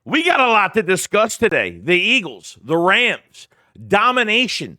We got a lot to discuss today. The Eagles, the Rams, domination,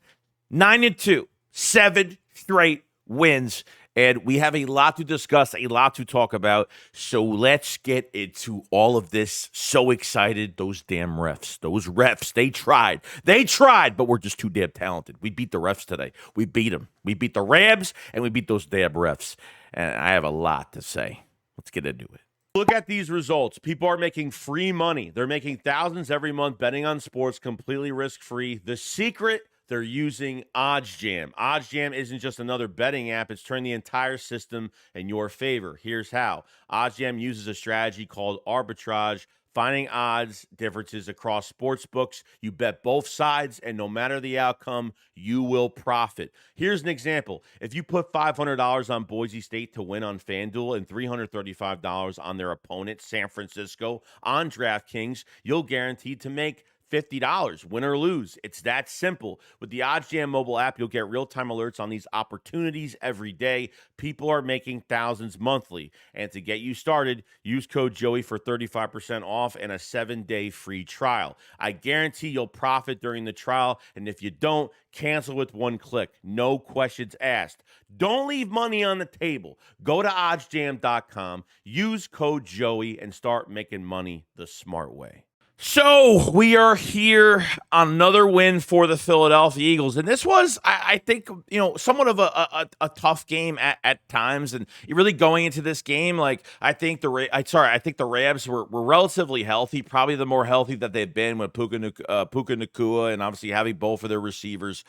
9-2, 7 straight wins. And we have a lot to discuss, a lot to talk about. So let's get into all of this. So excited. Those damn refs. Those refs, they tried. They tried, but we're just too damn talented. We beat the refs today. We beat them. We beat the Rams, and we beat those damn refs. And I have a lot to say. Let's get into it. Look at these results. People are making free money. They're making thousands every month betting on sports completely risk-free. The secret, they're using OddsJam. OddsJam isn't just another betting app. It's turned the entire system in your favor. Here's how. OddsJam uses a strategy called arbitrage, finding odds differences across sports books. You bet both sides, and no matter the outcome, you will profit. Here's an example. If you put $500 on Boise State to win on FanDuel and $335 on their opponent, San Francisco, on DraftKings, you'll guaranteed to make $50, win or lose. It's that simple. With the OddsJam mobile app, you'll get real-time alerts on these opportunities every day. People are making thousands monthly. And to get you started, use code Joey for 35% off and a 7-day free trial. I guarantee you'll profit during the trial, and if you don't, cancel with one click. No questions asked. Don't leave money on the table. Go to oddsjam.com, use code Joey, and start making money the smart way. So we are here on another win for the Philadelphia Eagles, and this was, I think, somewhat of a tough game at times. And really going into this game, like I think the Rams were relatively healthy, probably the more healthy that they've been with Puka Nacua, and obviously having both of their receivers,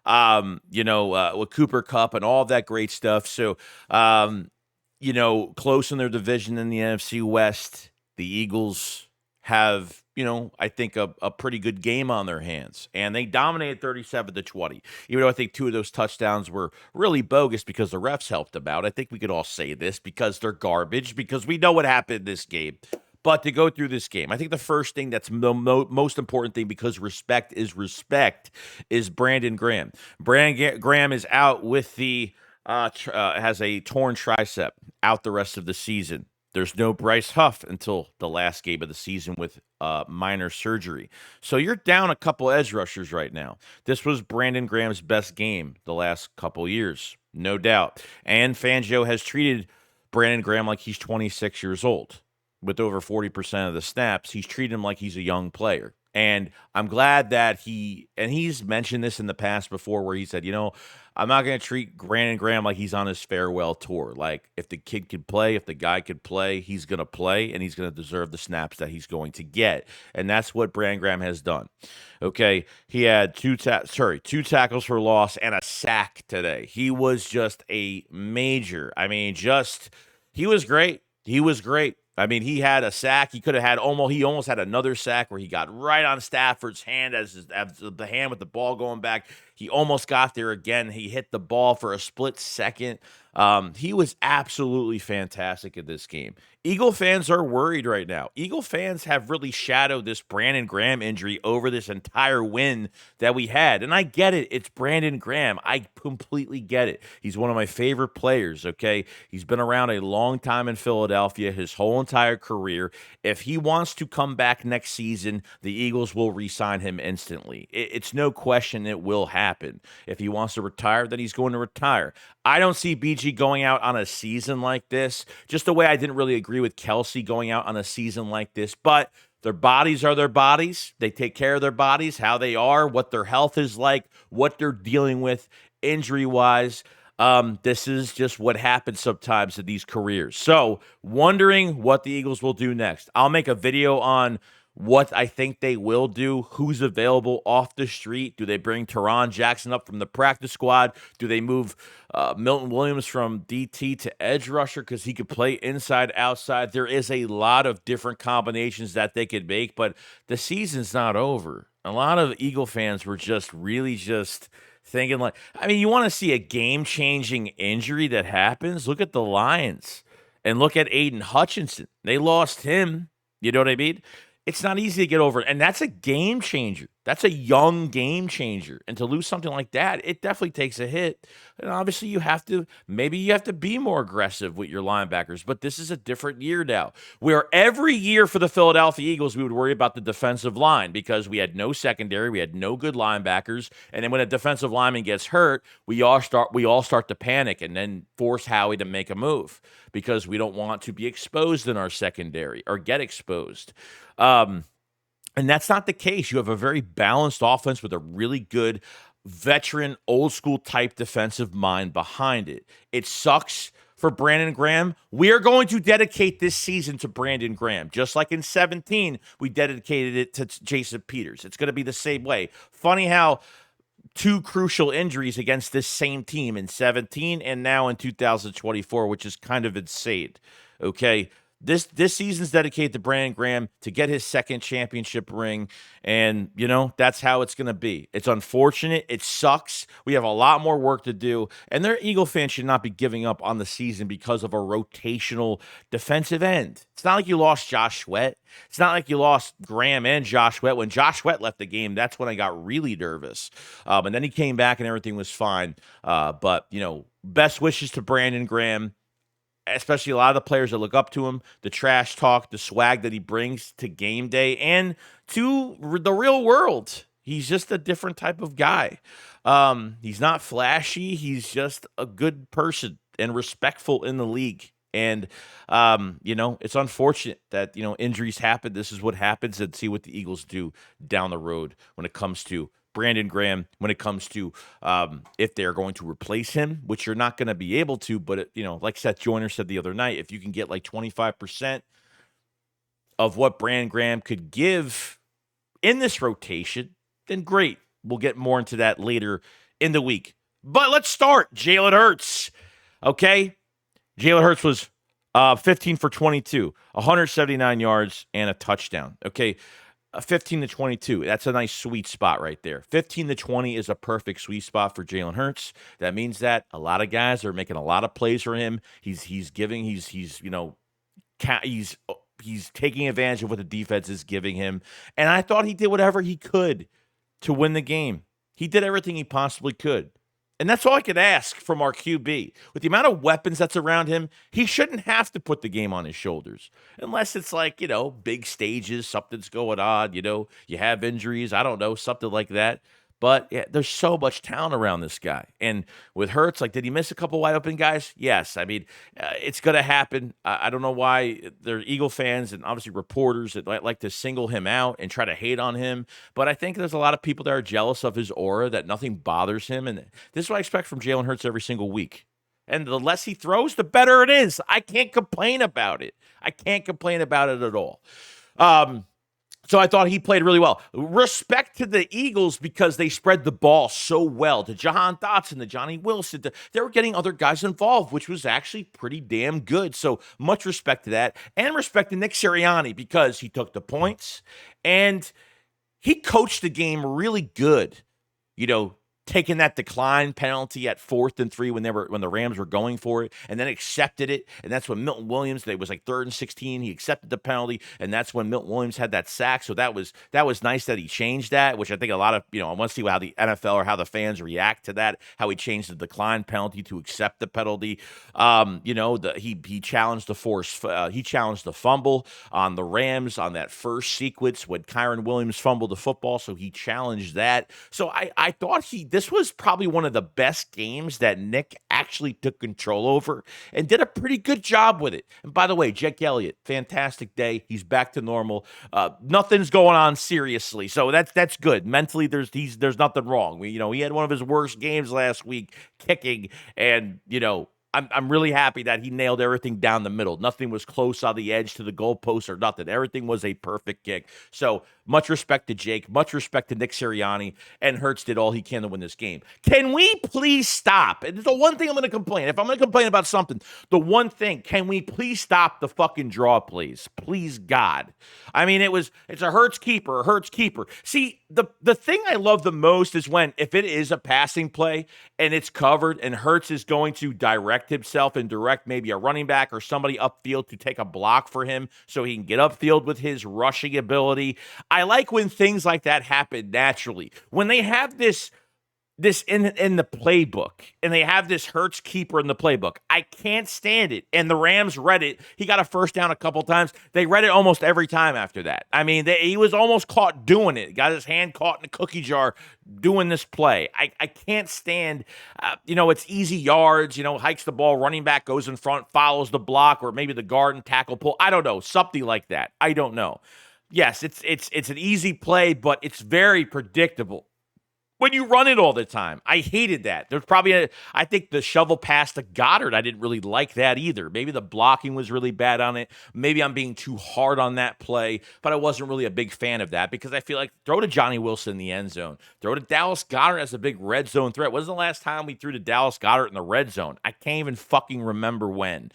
with Cooper Kupp and all of that great stuff. So, close in their division in the NFC West, the Eagles have, I think a pretty good game on their hands. And they dominated 37-20. Even though I think two of those touchdowns were really bogus because the refs helped them out. I think we could all say this because they're garbage, because we know what happened in this game. But to go through this game, I think the first thing that's the most important thing, because respect, is Brandon Graham. Brandon Graham is out with has a torn tricep, out the rest of the season. There's no Bryce Huff until the last game of the season with minor surgery. So you're down a couple edge rushers right now. This was Brandon Graham's best game the last couple years, no doubt. And Fangio has treated Brandon Graham like he's 26 years old. With over 40% of the snaps, he's treated him like he's a young player. And I'm glad that he's mentioned this in the past before, where he said, I'm not going to treat Brandon Graham like he's on his farewell tour. Like, if the kid could play, if the guy could play, he's going to play, and he's going to deserve the snaps that he's going to get. And that's what Brandon Graham has done. Okay, he had two tackles for loss and a sack today. He was just a major. He was great. He was great. He had a sack. He almost had another sack where he got right on Stafford's hand as the hand with the ball going back. He almost got there again. He hit the ball for a split second. He was absolutely fantastic in this game. Eagle fans are worried right now. Eagle fans have really shadowed this Brandon Graham injury over this entire win that we had. And I get it. It's Brandon Graham. I completely get it. He's one of my favorite players, okay? He's been around a long time in Philadelphia, his whole entire career. If he wants to come back next season, the Eagles will re-sign him instantly. It's no question it will happen. If he wants to retire, then he's going to retire. I don't see BG going out on a season like this, just the way I didn't really agree with Kelsey going out on a season like this. But their bodies are their bodies. They take care of their bodies, how they are, what their health is like, what they're dealing with injury-wise. This is just what happens sometimes in these careers. So, wondering what the Eagles will do next. I'll make a video on what I think they will do, who's available off the street. Do they bring Teron Jackson up from the practice squad? Do they move Milton Williams from DT to edge rusher because he could play inside, outside? There is a lot of different combinations that they could make, but the season's not over. A lot of Eagle fans were just thinking you want to see a game-changing injury that happens? Look at the Lions and look at Aiden Hutchinson. They lost him. You know what I mean? It's not easy to get over, and that's a game changer. That's a young game changer. And to lose something like that, it definitely takes a hit. And obviously maybe you have to be more aggressive with your linebackers, but this is a different year now. Where every year for the Philadelphia Eagles, we would worry about the defensive line because we had no secondary, we had no good linebackers. And then when a defensive lineman gets hurt, we all start to panic and then force Howie to make a move because we don't want to be exposed in our secondary or get exposed. And that's not the case. You have a very balanced offense with a really good veteran, old school type defensive mind behind it. It sucks for Brandon Graham. We are going to dedicate this season to Brandon Graham. Just like in 2017, we dedicated it to Jason Peters. It's going to be the same way. Funny how two crucial injuries against this same team in 2017 and now in 2024, which is kind of insane. Okay. This season's dedicated to Brandon Graham to get his second championship ring, and, that's how it's going to be. It's unfortunate. It sucks. We have a lot more work to do, and their Eagle fans should not be giving up on the season because of a rotational defensive end. It's not like you lost Josh Sweat. It's not like you lost Graham and Josh Sweat. When Josh Sweat left the game, that's when I got really nervous. And then he came back and everything was fine. But, best wishes to Brandon Graham. Especially a lot of the players that look up to him, the trash talk, the swag that he brings to game day and to the real world. He's just a different type of guy. He's not flashy. He's just a good person and respectful in the league. And, it's unfortunate that, injuries happen. This is what happens, and see what the Eagles do down the road when it comes to Brandon Graham, when it comes to if they're going to replace him, which you're not going to be able to. But, like Seth Joyner said the other night, if you can get like 25% of what Brandon Graham could give in this rotation, then great. We'll get more into that later in the week. But let's start. Jalen Hurts. Okay? Jalen Hurts was 15 for 22, 179 yards, and a touchdown. Okay? 15 to 22. That's a nice sweet spot right there. 15 to 20 is a perfect sweet spot for Jalen Hurts. That means that a lot of guys are making a lot of plays for him. He's taking advantage of what the defense is giving him. And I thought he did whatever he could to win the game. He did everything he possibly could. And that's all I could ask from our QB. With the amount of weapons that's around him, he shouldn't have to put the game on his shoulders. Unless it's like, big stages, something's going on, you have injuries, I don't know, something like that. But yeah, there's so much talent around this guy. And with Hurts, did he miss a couple wide open guys? Yes. I mean, it's going to happen. I don't know why there are Eagle fans and obviously reporters that like to single him out and try to hate on him. But I think there's a lot of people that are jealous of his aura, that nothing bothers him. And this is what I expect from Jalen Hurts every single week. And the less he throws, the better it is. I can't complain about it. I can't complain about it at all. So I thought he played really well. Respect to the Eagles because they spread the ball so well. To Jahan Dotson, to Johnny Wilson. They were getting other guys involved, which was actually pretty damn good. So much respect to that. And respect to Nick Sirianni because he took the points and he coached the game really good. Taking that decline penalty at 4th and 3 when the Rams were going for it, and then accepted it. And that's when Milton Williams, it was like 3rd and 16. He accepted the penalty, and that's when Milton Williams had that sack. So that was nice that he changed that, which I think a lot of, I want to see how the NFL or how the fans react to that, how he changed the decline penalty to accept the penalty. He challenged he challenged the fumble on the Rams on that first sequence when Kyron Williams fumbled the football. So he challenged that. So I thought this was probably one of the best games that Nick actually took control over and did a pretty good job with it. And by the way, Jake Elliott, fantastic day. He's back to normal. Nothing's going on seriously. So that's good. Mentally, there's nothing wrong. He had one of his worst games last week kicking, and, I'm really happy that he nailed everything down the middle. Nothing was close on the edge to the goalpost or nothing. Everything was a perfect kick. So much respect to Jake. Much respect to Nick Sirianni. And Hurts did all he can to win this game. Can we please stop? And the one thing I'm going to complain. If I'm going to complain about something, the one thing, can we please stop the fucking draw, please? Please, God. I mean, it's a Hurts keeper, a Hurts keeper. See, the thing I love the most is if it is a passing play and it's covered and Hurts is going to direct direct himself and direct maybe a running back or somebody upfield to take a block for him so he can get upfield with his rushing ability. I like when things like that happen naturally. When they have this in the playbook, and they have this Hurts keeper in the playbook. I can't stand it. And the Rams read it. He got a first down a couple times. They read it almost every time after that. I mean, he was almost caught doing it. Got his hand caught in a cookie jar doing this play. I can't stand, it's easy yards, hikes the ball, running back goes in front, follows the block, or maybe the guard and tackle pull. I don't know, something like that. I don't know. Yes, it's an easy play, but it's very predictable when you run it all the time. I hated that. There's probably I think the shovel pass to Goddard, I didn't really like that either. Maybe the blocking was really bad on it. Maybe I'm being too hard on that play, but I wasn't really a big fan of that because I feel like throw to Johnny Wilson in the end zone. Throw to Dallas Goedert as a big red zone threat. When was the last time we threw to Dallas Goedert in the red zone? I can't even fucking remember when.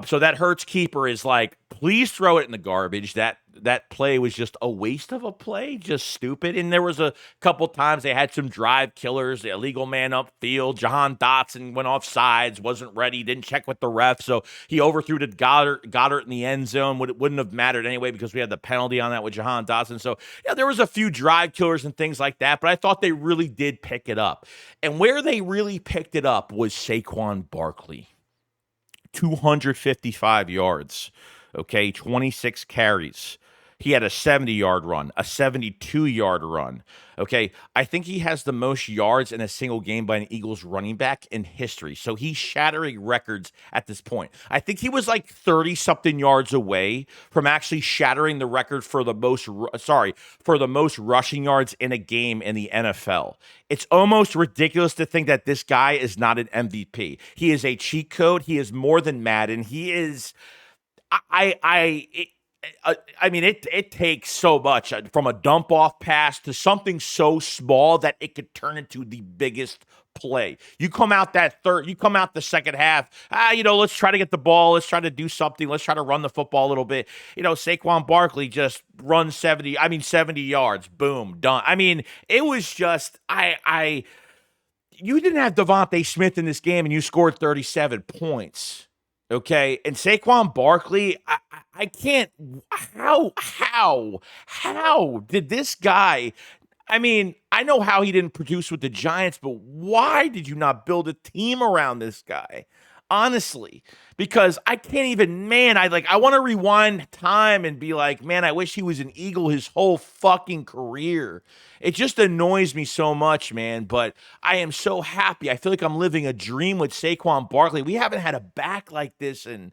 So that Hurts keeper is like, please throw it in the garbage. That play was just a waste of a play, just stupid. And there was a couple times they had some drive killers, the illegal man upfield. Jahan Dotson went off sides, wasn't ready, didn't check with the ref, so he overthrew to Goddard in the end zone. Wouldn't have mattered anyway because we had the penalty on that with Jahan Dotson. So yeah, there was a few drive killers and things like that, but I thought they really did pick it up. And where they really picked it up was Saquon Barkley. 255 yards, okay, 26 carries. He had a 70-yard run, a 72-yard run, okay? I think he has the most yards in a single game by an Eagles running back in history. So he's shattering records at this point. I think he was like 30-something yards away from actually shattering the record for the most rushing yards in a game in the NFL. It's almost ridiculous to think that this guy is not an MVP. He is a cheat code. He is more than Madden. He is it takes so much from a dump off pass to something so small that it could turn into the biggest play. You come out the second half, let's try to get the ball. Let's try to do something. Let's try to run the football a little bit. Saquon Barkley just runs 70 yards. Boom, done. I mean, it was just, you didn't have Devontae Smith in this game and you scored 37 points. Okay, and Saquon Barkley, I can't. How did this guy? I mean, I know how he didn't produce with the Giants, but why did you not build a team around this guy? Honestly, because I can't even, I want to rewind time and be like, man, I wish he was an Eagle his whole fucking career. It just annoys me so much, man, but I am so happy. I feel like I'm living a dream with Saquon Barkley. We haven't had a back like this in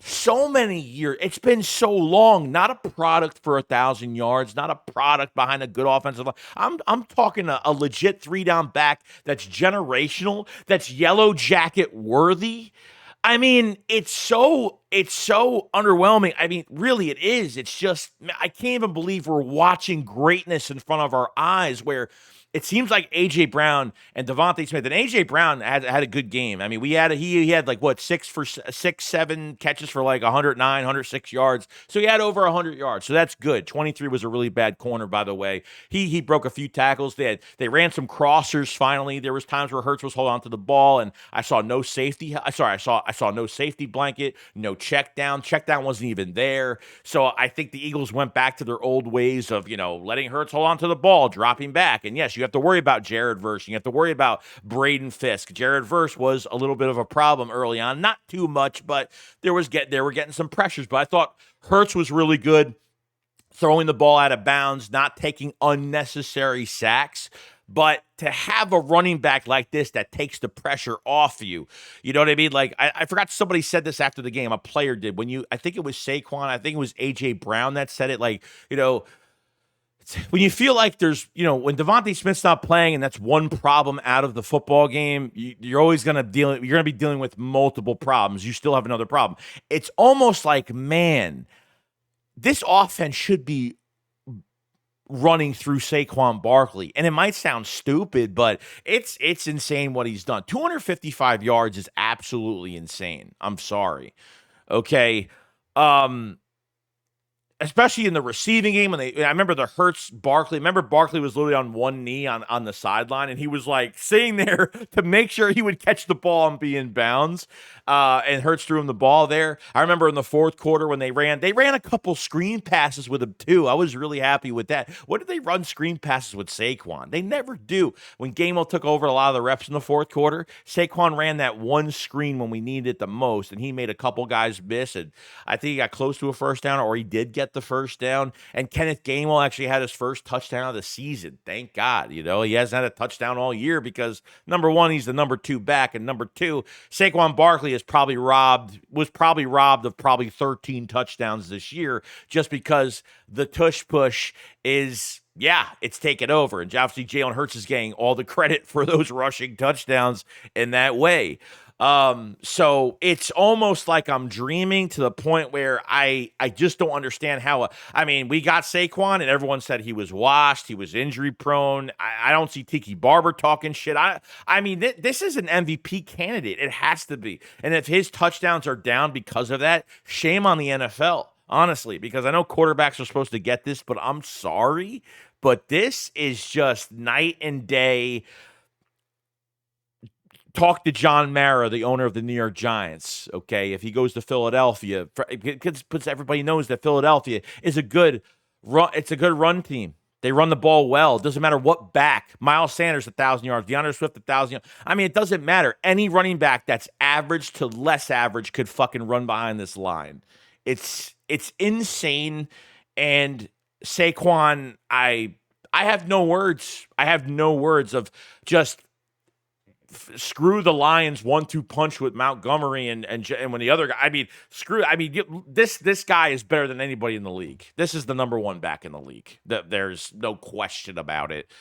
so many years. It's been so long. Not a product for 1,000 yards, not a product behind a good offensive line. I'm talking a legit 3-down back that's generational, that's yellow jacket worthy. I mean, it's so underwhelming. I mean, really, it is. It's just, I can't even believe we're watching greatness in front of our eyes where it seems like A.J. Brown and Devontae Smith, and A.J. Brown had a good game. I mean, he had like, 7 catches for like 109, 106 yards. So he had over 100 yards. So that's good. 23 was a really bad corner, by the way. He broke a few tackles. They ran some crossers finally. There was times where Hurts was holding on to the ball, and I saw no safety. I saw no safety blanket, no check down. Check down wasn't even there. So I think the Eagles went back to their old ways of, letting Hurts hold on to the ball, dropping back. And yes, you have to worry about Jared Verse. You have to worry about Braden Fisk. Jared Verse was a little bit of a problem early on. Not too much, but they were getting some pressures. But I thought Hurts was really good, throwing the ball out of bounds, not taking unnecessary sacks. But to have a running back like this that takes the pressure off you, you know what I mean? Like, I forgot somebody said this after the game. A player did. I think it was Saquon, I think it was A.J. Brown that said it, like, when you feel like there's, when Devontae Smith's not playing and that's one problem out of the football game, you're always going to be dealing with multiple problems. You still have another problem. It's almost like, man, this offense should be running through Saquon Barkley. And it might sound stupid, but it's insane what he's done. 255 yards is absolutely insane. I'm sorry. Okay. especially in the receiving game. I remember the Hurts Barkley. Remember Barkley was literally on one knee on the sideline, and he was like sitting there to make sure he would catch the ball and be in bounds. And Hurts threw him the ball there. I remember in the fourth quarter when they ran a couple screen passes with him too. I was really happy with that. What did they run screen passes with Saquon? They never do. When Gainwell took over a lot of the reps in the fourth quarter, Saquon ran that one screen when we needed it the most, and he made a couple guys miss. And I think he got close to a first down, or he did get the first down. And Kenneth Gainwell actually had his first touchdown of the season. Thank God. You know, he hasn't had a touchdown all year because, number one, he's the number two back, and number two, Saquon Barkley was probably robbed of probably 13 touchdowns this year just because the tush push is, yeah, it's taken over. And obviously Jalen Hurts is getting all the credit for those rushing touchdowns in that way. So it's almost like I'm dreaming to the point where I just don't understand how. I mean, we got Saquon and everyone said he was washed, he was injury prone. I don't see Tiki Barber talking shit. I mean, this is an MVP candidate. It has to be. And if his touchdowns are down because of that, shame on the NFL, honestly, because I know quarterbacks are supposed to get this, but I'm sorry, but this is just night and day. Talk to John Mara, the owner of the New York Giants, okay? If he goes to Philadelphia, because everybody knows that Philadelphia is a good run. It's a good run team. They run the ball well. It doesn't matter what back. Miles Sanders, 1,000 yards. DeAndre Swift, 1,000 yards. I mean, it doesn't matter. Any running back that's average to less average could fucking run behind this line. It's insane. And Saquon, I have no words. I have no words of just screw the Lions 1-2 punch with Montgomery and when the other guy. I mean, this guy is better than anybody in the league. This is the number one back in the league. There's no question about it.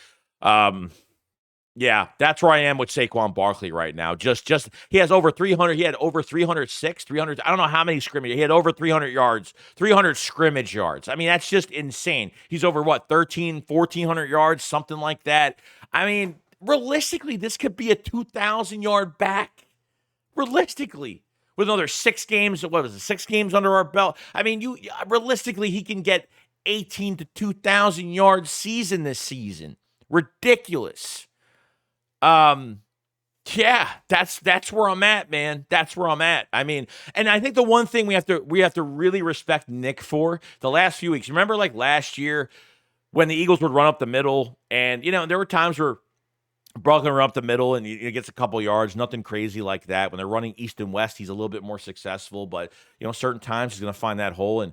Yeah, that's where I am with Saquon Barkley right now. Just he has over 300. He had over 306, 300. I don't know how many scrimmage. He had over 300 yards, 300 scrimmage yards. I mean, that's just insane. He's over what, 1,400 yards, something like that. I mean, realistically, this could be a 2,000-yard back. Realistically, with another 6 games, what was it, 6 games under our belt? I mean, realistically, he can get 18 to 2,000-yard season this season. Ridiculous. Yeah, that's where I'm at, man. That's where I'm at. I mean, and I think the one thing we have to really respect Nick for the last few weeks. Remember, like last year when the Eagles would run up the middle, and there were times where Brooklyn run up the middle and he gets a couple yards, nothing crazy like that. When they're running east and west, he's a little bit more successful, but certain times he's going to find that hole. And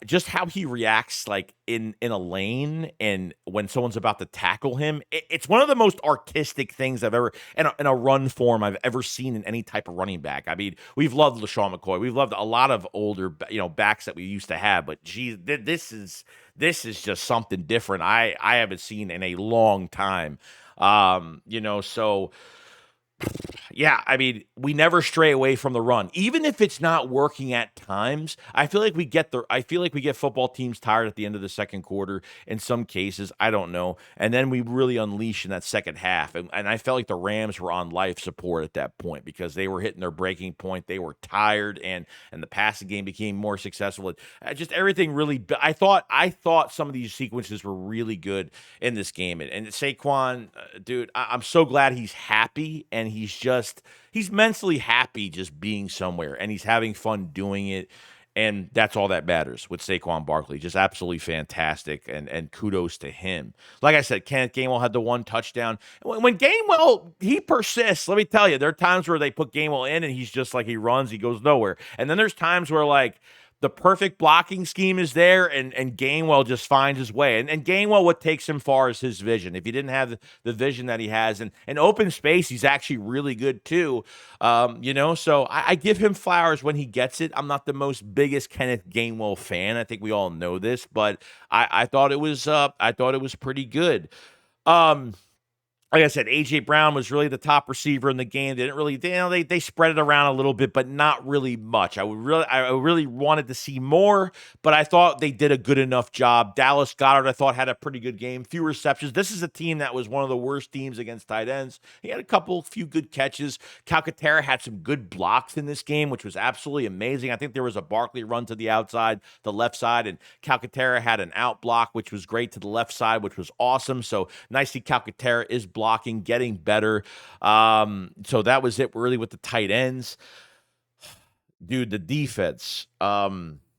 just how he reacts, like in a lane, and when someone's about to tackle him, it's one of the most artistic things I've ever in a run form I've ever seen in any type of running back. I mean, we've loved LaShawn McCoy, we've loved a lot of older backs that we used to have, but geez, this is just something different I haven't seen in a long time. So yeah, I mean, we never stray away from the run, even if it's not working at times. I feel like we get football teams tired at the end of the second quarter in some cases. I don't know, and then we really unleash in that second half. And I felt like the Rams were on life support at that point because they were hitting their breaking point. They were tired, and the passing game became more successful. Just everything really. I thought some of these sequences were really good in this game. And Saquon, dude, I'm so glad he's happy, and he's mentally happy just being somewhere, and he's having fun doing it. And that's all that matters with Saquon Barkley. Just absolutely fantastic, and kudos to him. Like I said, Kenneth Gainwell had the one touchdown. When Gainwell, he persists. Let me tell you, there are times where they put Gainwell in, and he's just like, he runs, he goes nowhere. And then there's times where, like, the perfect blocking scheme is there, and Gainwell just finds his way. And Gainwell, what takes him far is his vision. If he didn't have the vision that he has, and open space, he's actually really good too. So I give him flowers when he gets it. I'm not the most biggest Kenneth Gainwell fan. I think we all know this, but I thought it was pretty good. like I said, AJ Brown was really the top receiver in the game. They didn't really, they spread it around a little bit, but not really much. I really wanted to see more, but I thought they did a good enough job. Dallas Goedert, I thought, had a pretty good game, few receptions. This is a team that was one of the worst teams against tight ends. He had few good catches. Calcaterra had some good blocks in this game, which was absolutely amazing. I think there was a Barkley run to the outside, the left side, and Calcaterra had an out block, which was great to the left side, which was awesome. So nice to see Calcaterra is blocking, getting better. So that was it really with the tight ends. Dude, the defense.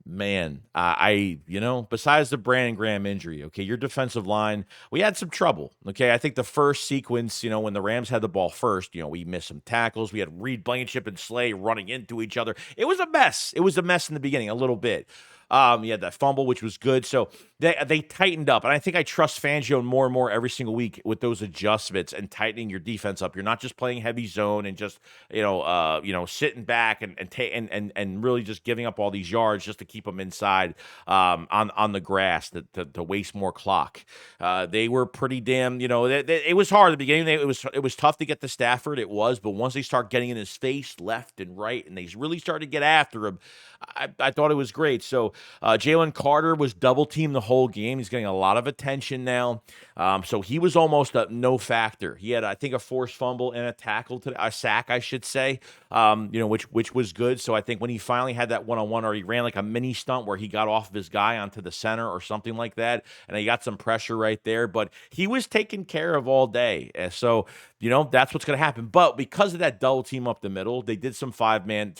Man, besides the Brandon Graham injury, okay, your defensive line, we had some trouble. Okay, I think the first sequence, when the Rams had the ball first, we missed some tackles. We had Reed Blankenship and Slay running into each other. It was a mess. It was a mess in the beginning, a little bit. You had that fumble, which was good. So they tightened up, and I think I trust Fangio more and more every single week with those adjustments and tightening your defense up. You're not just playing heavy zone and just sitting back and really just giving up all these yards just to keep them inside on the grass to waste more clock. They were pretty damn. It was hard at the beginning. It was tough to get to Stafford. It was, but once they start getting in his face left and right, and they really started to get after him, I thought it was great. So Jalen Carter was double teamed the whole game. He's getting a lot of attention now. So he was almost a no factor. He had, I think, a forced fumble and a sack, I should say, which was good. So I think when he finally had that one-on-one, or he ran like a mini stunt where he got off of his guy onto the center or something like that, and he got some pressure right there, but he was taken care of all day. So, that's what's going to happen. But because of that double team up the middle, they did some five-man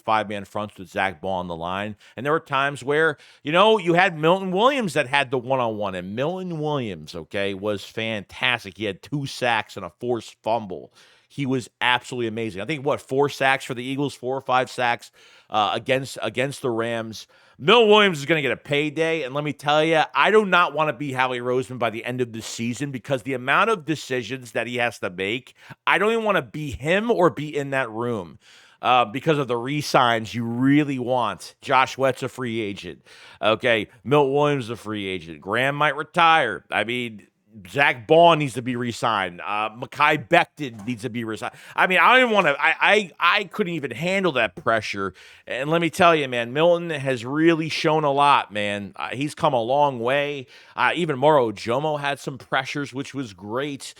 fronts with Zach Ball on the line. And there were times where, you had Milton Williams that had the one-on-one, and Milton Williams, okay, was fantastic. He had 2 sacks and a forced fumble. He was absolutely amazing. I think 4 sacks for the Eagles, 4 or 5 sacks against the Rams. Milton Williams is going to get a payday, and let me tell you, I do not want to be Howie Roseman by the end of the season, because the amount of decisions that he has to make, I don't even want to be him or be in that room. Because of the re-signs you really want. Josh Sweat's a free agent. Okay, Milt Williams is a free agent. Graham might retire. I mean, Zach Bond needs to be re-signed. Mekhi Becton needs to be re-signed. I mean, I don't even want to. I couldn't even handle that pressure. And let me tell you, man, Milton has really shown a lot, man. He's come a long way. Even Moro Jomo had some pressures, which was great.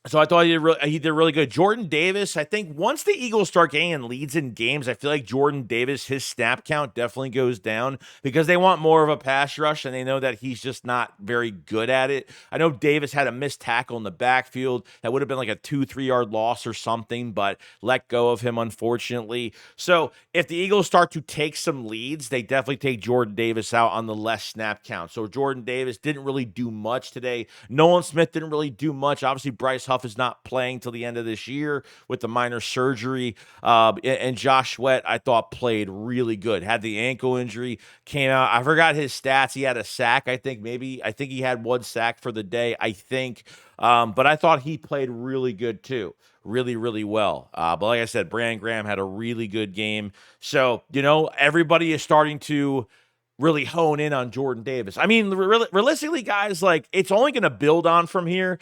So I thought he did really good. Jordan Davis, I think once the Eagles start getting in leads in games, I feel like Jordan Davis, his snap count definitely goes down, because they want more of a pass rush, and they know that he's just not very good at it. I know Davis had a missed tackle in the backfield. That would have been like a 2-3 yard loss or something, but let go of him, unfortunately. So if the Eagles start to take some leads, they definitely take Jordan Davis out on the less snap count. So Jordan Davis didn't really do much today. Nolan Smith didn't really do much. Obviously, Bryce Huff is not playing till the end of this year with the minor surgery. And Josh Sweat, I thought, played really good. Had the ankle injury, came out. I forgot his stats. He had a sack, I think. I think he had 1 sack for the day, I think. But I thought he played really good too. Really, really well. But like I said, Brandon Graham had a really good game. So, everybody is starting to really hone in on Jordan Davis. I mean, realistically, guys, like, it's only going to build on from here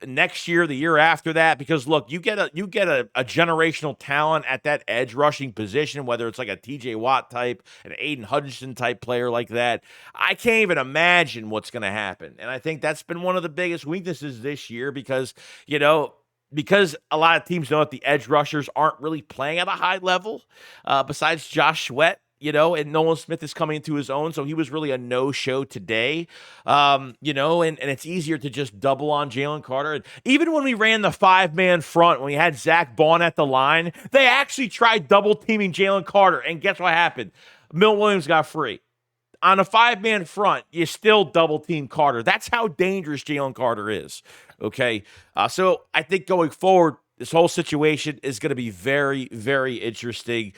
next year, the year after that, because look, you get a generational talent at that edge rushing position, whether it's like a TJ Watt type, an Aiden Hutchinson type player like that. I can't even imagine what's going to happen. And I think that's been one of the biggest weaknesses this year, because a lot of teams know that the edge rushers aren't really playing at a high level, besides Josh Sweat. And Nolan Smith is coming into his own, so he was really a no-show today. And it's easier to just double on Jalen Carter. And even when we ran the 5-man front, when we had Zach Bond at the line, they actually tried double-teaming Jalen Carter, and guess what happened? Milt Williams got free. On a 5-man front, you still double-team Carter. That's how dangerous Jalen Carter is, okay? So I think going forward, this whole situation is going to be very, very interesting.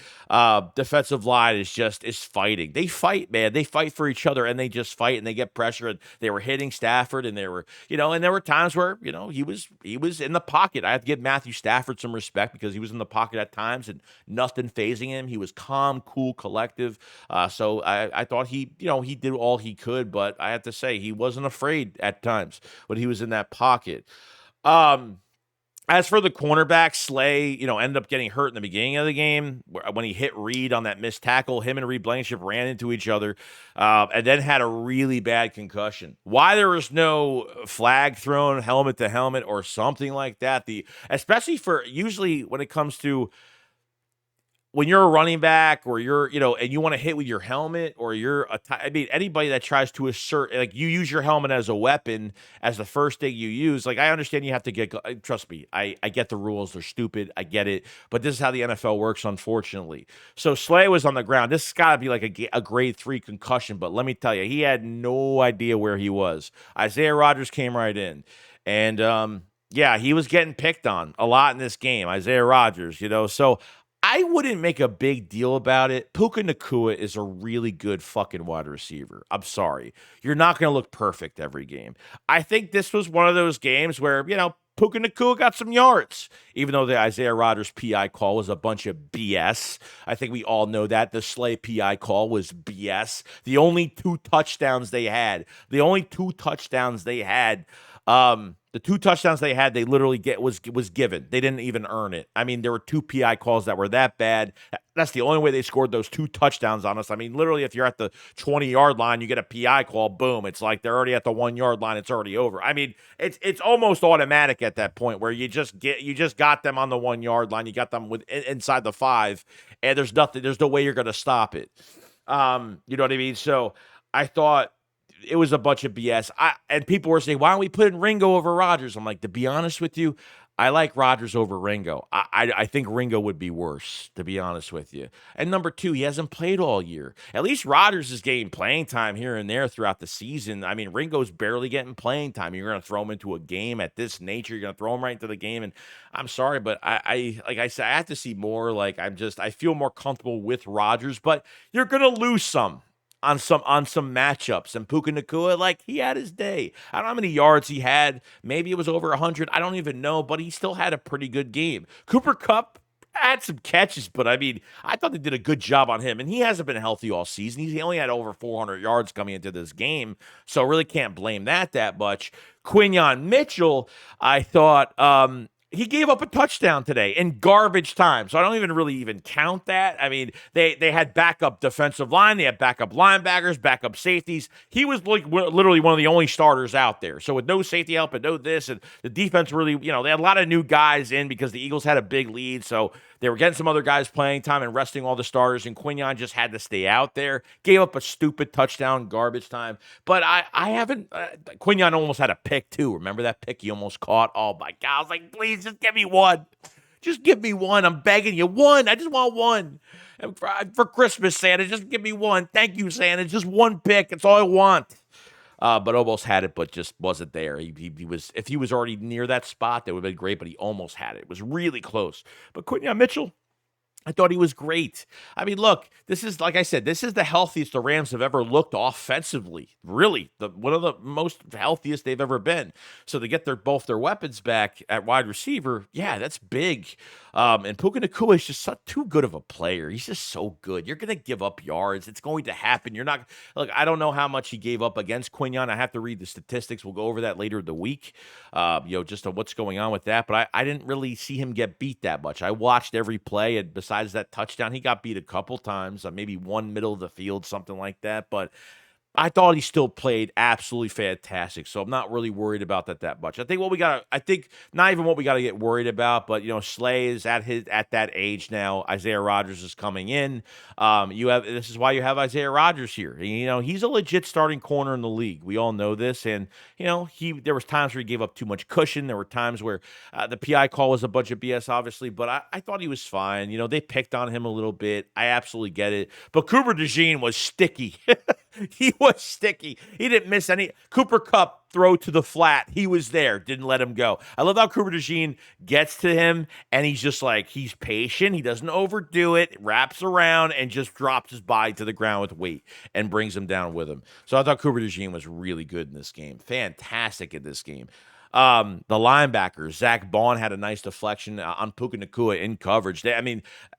Defensive line is fighting. They fight, man. They fight for each other, and they just fight, and they get pressure. And they were hitting Stafford, and they were, and there were times where, he was in the pocket. I have to give Matthew Stafford some respect, because he was in the pocket at times, and nothing phasing him. He was calm, cool, collective. So I thought he did all he could, but I have to say he wasn't afraid at times when he was in that pocket. Um, As for the cornerback, Slay, ended up getting hurt in the beginning of the game when he hit Reed on that missed tackle. Him and Reed Blankenship ran into each other, and then had a really bad concussion. Why there was no flag thrown, helmet to helmet, or something like that? Especially for usually when it comes to when you're a running back or and you want to hit with your helmet or I mean, anybody that tries to assert, like you use your helmet as a weapon as the first thing you use, like I understand you have to trust me, I get the rules. They're stupid. I get it. But this is how the NFL works, unfortunately. So Slay was on the ground. This has got to be like a grade 3 concussion. But let me tell you, he had no idea where he was. Isaiah Rodgers came right in. And, yeah, he was getting picked on a lot in this game. Isaiah Rodgers. So I wouldn't make a big deal about it. Puka Nacua is a really good fucking wide receiver. I'm sorry. You're not going to look perfect every game. I think this was one of those games where, Puka Nacua got some yards, even though the Isaiah Rodgers PI call was a bunch of BS. I think we all know that. The Slay PI call was BS. The only two touchdowns they had, the two touchdowns they had, they literally was given. They didn't even earn it. I mean, there were two PI calls that were that bad. That's the only way they scored those two touchdowns on us. I mean, literally, if you're at the 20-yard line, you get a PI call, boom. It's like they're already at the 1-yard line. It's already over. I mean, it's almost automatic at that point where you just got them on the 1-yard line. You got them inside the 5, and there's no way you're going to stop it. You know what I mean? So I thought it was a bunch of BS. And people were saying, why don't we put in Ringo over Rodgers? I'm like, to be honest with you, I like Rodgers over Ringo. I think Ringo would be worse, to be honest with you. And number two, he hasn't played all year. At least Rodgers is getting playing time here and there throughout the season. I mean, Ringo's barely getting playing time. You're going to throw him into a game at this nature. You're going to throw him right into the game. And I'm sorry, but like I said, I have to see more. Like I feel more comfortable with Rodgers, but you're going to lose some on some matchups. And Puka Nacua, like, he had his day. I don't know how many yards he had. Maybe it was over 100. I don't even know, but he still had a pretty good game. Cooper Kupp had some catches, but I mean, I thought they did a good job on him. And he hasn't been healthy all season. He only had over 400 yards coming into this game, so really can't blame that much. Quinyon Mitchell, I thought, he gave up a touchdown today in garbage time. So I don't even count that. I mean, they had backup defensive line. They had backup linebackers, backup safeties. He was like literally one of the only starters out there. So with no safety help and no this, and the defense really, they had a lot of new guys in because the Eagles had a big lead. So they were getting some other guys playing time and resting all the starters, and Quinyon just had to stay out there. Gave up a stupid touchdown, garbage time. But I haven't. Quinyon almost had a pick too. Remember that pick he almost caught? Oh my God! I was like, please just give me one. Just give me one. I'm begging you. One. I just want one. And for Christmas, Santa, just give me one. Thank you, Santa. Just one pick. That's all I want. But almost had it, but just wasn't there. He was, if he was already near that spot, that would have been great, but he almost had it. It was really close. But Quinyon Mitchell, I thought he was great. I mean, look, this is, like I said, this is the healthiest the Rams have ever looked offensively. Really, one of the most healthiest they've ever been. So to get both their weapons back at wide receiver, yeah, that's big. And Puka Nacua is just too good of a player. He's just so good. You're going to give up yards. It's going to happen. You're not, look, I don't know how much he gave up against Quinyon. I have to read the statistics. We'll go over that later in the week, just on what's going on with that. But I didn't really see him get beat that much. I watched every play, and besides that touchdown, he got beat a couple times, maybe one middle of the field, something like that. But I thought he still played absolutely fantastic, so I'm not really worried about that much. I think not even what we got to get worried about, but Slay is at that age now. Isaiah Rodgers is coming in. This is why you have Isaiah Rodgers here. He's a legit starting corner in the league. We all know this, and there was times where he gave up too much cushion. There were times where the PI call was a bunch of BS, obviously, but I thought he was fine. They picked on him a little bit. I absolutely get it, but Cooper DeJean was sticky. He was sticky. He didn't miss any. Cooper Kupp throw to the flat. He was there. Didn't let him go. I love how Cooper DeJean gets to him, and he's just like, he's patient. He doesn't overdo it. Wraps around and just drops his body to the ground with weight and brings him down with him. So I thought Cooper DeJean was really good in this game. Fantastic in this game. The linebackers, Zach Bond had a nice deflection on Puka Nacua in coverage.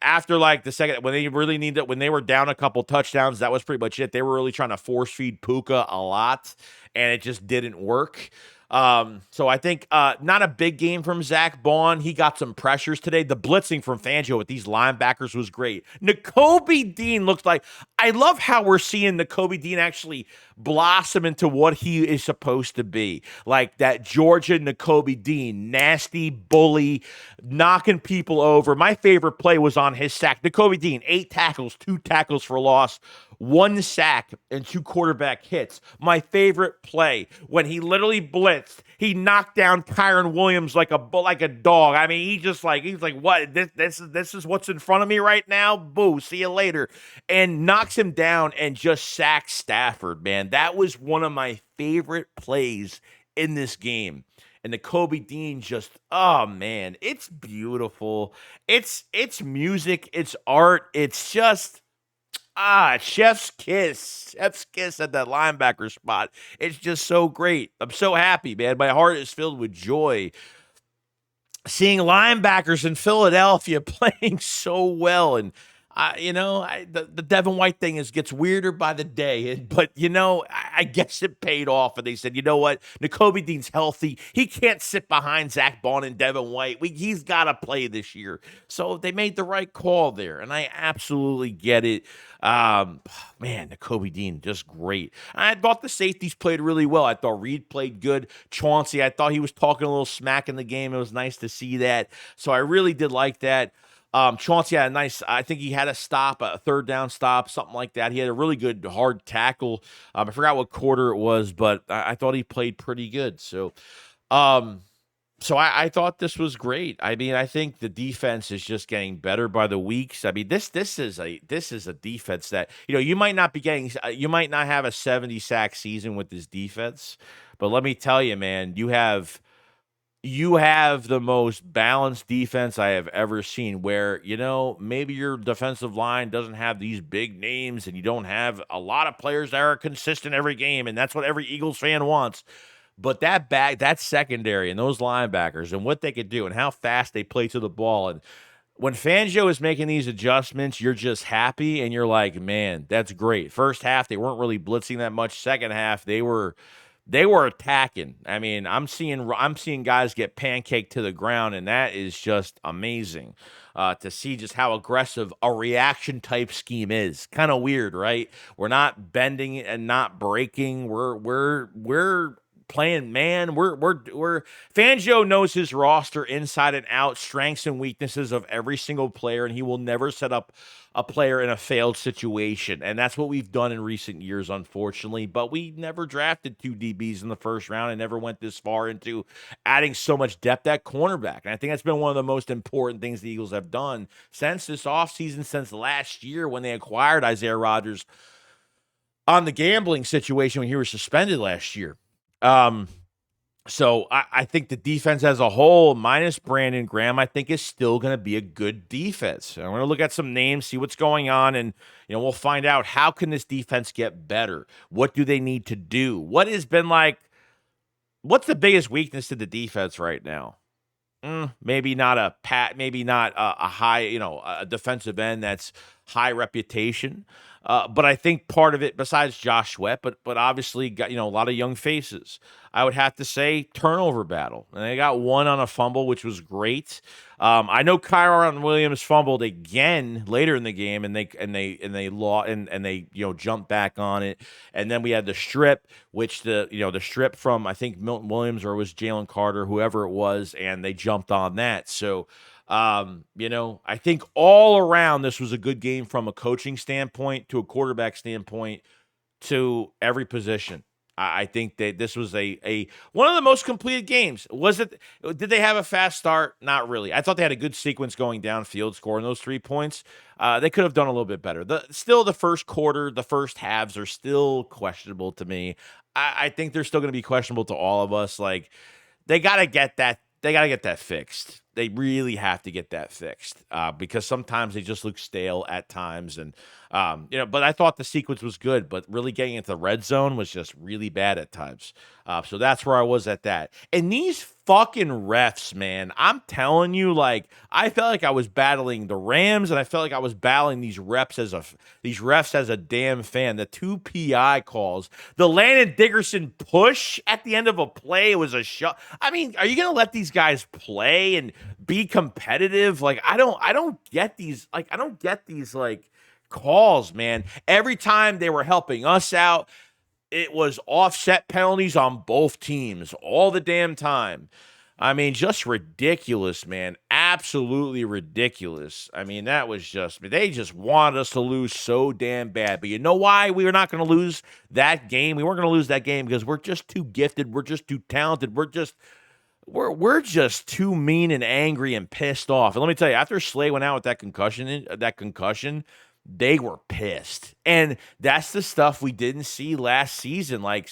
After like the second, when they really needed, when they were down a couple touchdowns, that was pretty much it. They were really trying to force feed Puka a lot, and it just didn't work. So I think not a big game from Zach Bond. He got some pressures today. The blitzing from Fangio with these linebackers was great. Nakobe Dean looks like I love how we're seeing Nakobe Dean actually blossom into what he is supposed to be. Like that Georgia Nakobe Dean, nasty bully, knocking people over. My favorite play was on his sack. Nakobe Dean, 8 tackles, 2 tackles for loss, 1 sack, and 2 quarterback hits. My favorite play when he literally blitzed, he knocked down Kyron Williams like a dog. I mean, he's like, what? This is what's in front of me right now. Boo, see you later, and knocks him down and just sacks Stafford. Man, that was one of my favorite plays in this game. And the Kobe Dean just, oh man, it's beautiful. It's music, it's art, it's just chef's kiss. Chef's kiss at that linebacker spot. It's just so great. I'm so happy, man. My heart is filled with joy seeing linebackers in Philadelphia playing so well. And the Devin White thing gets weirder by the day, but I guess it paid off. And they said, you know what, Nakobe Dean's healthy. He can't sit behind Zach Bond and Devin White. He's got to play this year. So they made the right call there, and I absolutely get it. Man, Nakobe Dean just great. I thought the safeties played really well. I thought Reed played good. Chauncey, I thought he was talking a little smack in the game. It was nice to see that. So I really did like that. Chauncey had I think he had a stop, a third down stop, something like that. He had a really good hard tackle. I forgot what quarter it was, but I thought he played pretty good. So, I thought this was great. I mean, I think the defense is just getting better by the weeks. I mean, this is a defense that, you might not be getting, you might not have a 70 sack season with this defense, but let me tell you, man, you have the most balanced defense I have ever seen where, maybe your defensive line doesn't have these big names and you don't have a lot of players that are consistent every game, and that's what every Eagles fan wants. But that secondary and those linebackers and what they could do and how fast they play to the ball. And when Fangio is making these adjustments, you're just happy and you're like, man, that's great. First half, they weren't really blitzing that much. Second half, they were attacking. I mean, I'm seeing guys get pancaked to the ground, and that is just amazing to see just how aggressive a reaction type scheme is. Kind of weird, right? We're not bending and not breaking. We're playing man. We're Fangio knows his roster inside and out, strengths and weaknesses of every single player, and he will never set up a player in a failed situation. And that's what we've done in recent years, unfortunately. But we never drafted 2 DBs in the first round and never went this far into adding so much depth at cornerback. And I think that's been one of the most important things the Eagles have done since this offseason, since last year when they acquired Isaiah Rodgers on the gambling situation when he was suspended last year. So I think the defense as a whole, minus Brandon Graham, I think is still going to be a good defense. I'm going to look at some names, see what's going on, and we'll find out how can this defense get better. What do they need to do? What's the biggest weakness to the defense right now? Maybe not a high, a defensive end that's high reputation. But I think part of it, besides Josh Sweat, but obviously got a lot of young faces. I would have to say turnover battle, and they got one on a fumble, which was great. I know Kyron Williams fumbled again later in the game, and they jumped back on it. And then we had the strip, which the strip from I think Milton Williams or it was Jalen Carter, whoever it was, and they jumped on that. So. I think all around this was a good game from a coaching standpoint to a quarterback standpoint to every position. I think that this was a one of the most completed games. Did they have a fast start? Not really. I thought they had a good sequence going downfield, scoring those 3 points. They could have done a little bit better. Still, the first quarter, the first halves are still questionable to me. I think they're still going to be questionable to all of us. Like they got to get that. They got to get that fixed. They really have to get that fixed because sometimes they just look stale at times. And, but I thought the sequence was good, but really getting into the red zone was just really bad at times. So that's where I was at that. And these fucking refs, man, I'm telling you, like, I felt like I was battling the Rams, and I felt like I was battling these refs as a damn fan. The two PI calls, the Landon Dickerson push at the end of a play was a shot. I mean, are you gonna let these guys play and be competitive? Like, I don't get these. Like, I don't get these like calls, man. Every time they were helping us out, it was offset penalties on both teams all the damn time. I mean, just ridiculous, man. Absolutely ridiculous. I mean, that was they just wanted us to lose so damn bad. But you know why we were not going to lose that game? We weren't going to lose that game because we're just too gifted. We're just too talented. We're just too mean and angry and pissed off. And let me tell you, after Slay went out with that concussion, they were pissed. And that's the stuff we didn't see last season, like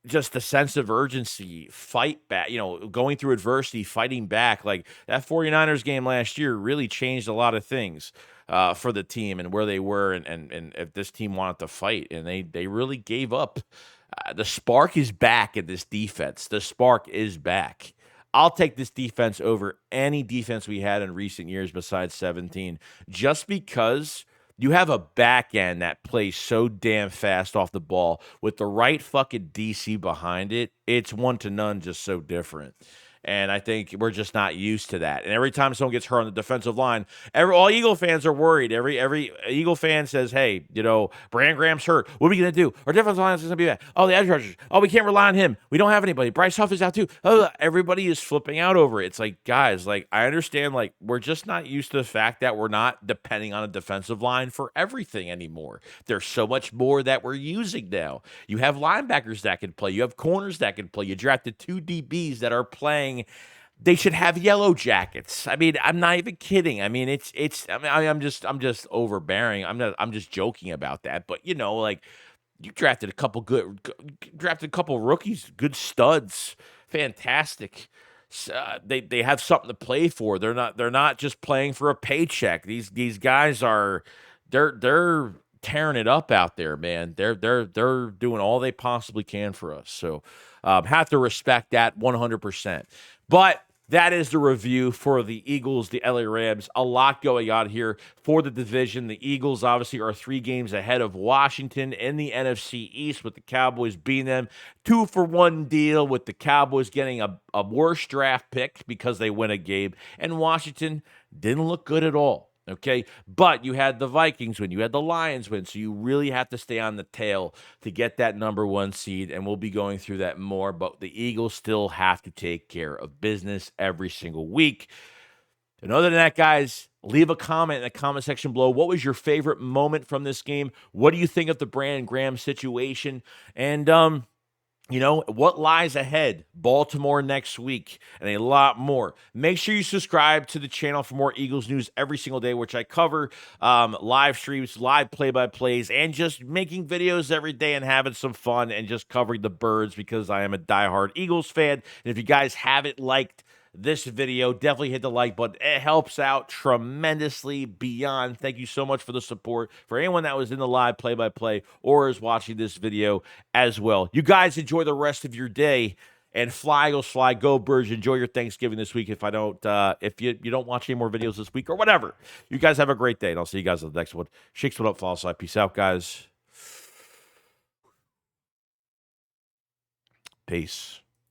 just the sense of urgency, fight back, going through adversity, fighting back. Like that 49ers game last year really changed a lot of things for the team and where they were and if this team wanted to fight. And they really gave up. The spark is back in this defense. The spark is back. I'll take this defense over any defense we had in recent years besides 17, just because you have a back end that plays so damn fast off the ball with the right fucking DC behind it. It's 1-0, just so different. And I think we're just not used to that. And every time someone gets hurt on the defensive line, all Eagle fans are worried. Every Eagle fan says, hey, Brandon Graham's hurt. What are we going to do? Our defensive line is going to be bad. Oh, the edge rushers. Oh, we can't rely on him. We don't have anybody. Bryce Huff is out too. Oh, everybody is flipping out over it. It's like, guys, like, I understand, like, we're just not used to the fact that we're not depending on a defensive line for everything anymore. There's so much more that we're using now. You have linebackers that can play. You have corners that can play. You drafted 2 DBs that are playing. They should have yellow jackets. I mean, I'm not even kidding. I mean, I'm just overbearing. I'm just joking about that. But like, you drafted a couple rookies, good studs, fantastic. They have something to play for. They're not just playing for a paycheck. These guys they're tearing it up out there, man. They're doing all they possibly can for us. So have to respect that 100%. But that is the review for the Eagles, the LA Rams. A lot going on here for the division. The Eagles obviously are 3 games ahead of Washington in the NFC East, with the Cowboys beating them. 2-for-1 deal with the Cowboys getting a worse draft pick because they win a game. And Washington didn't look good at all. Okay, but you had the Vikings win, you had the Lions win, so you really have to stay on the tail to get that number 1 seed, and we'll be going through that more, but the Eagles still have to take care of business every single week. And other than that, guys, leave a comment in the comment section below. What was your favorite moment from this game? What do you think of the Brandon Graham situation? And, what lies ahead? Baltimore next week and a lot more. Make sure you subscribe to the channel for more Eagles news every single day, which I cover live streams, live play-by-plays, and just making videos every day and having some fun and just covering the birds because I am a diehard Eagles fan. And if you guys haven't liked this video, definitely hit the like button. It helps out tremendously beyond. Thank you so much for the support. For anyone that was in the live play-by-play or is watching this video as well. You guys enjoy the rest of your day, and fly, Eagles, fly, go Birds. Enjoy your Thanksgiving this week. If you don't watch any more videos this week or whatever, you guys have a great day, and I'll see you guys on the next one. Shakes what up, follow side. Peace out, guys. Peace.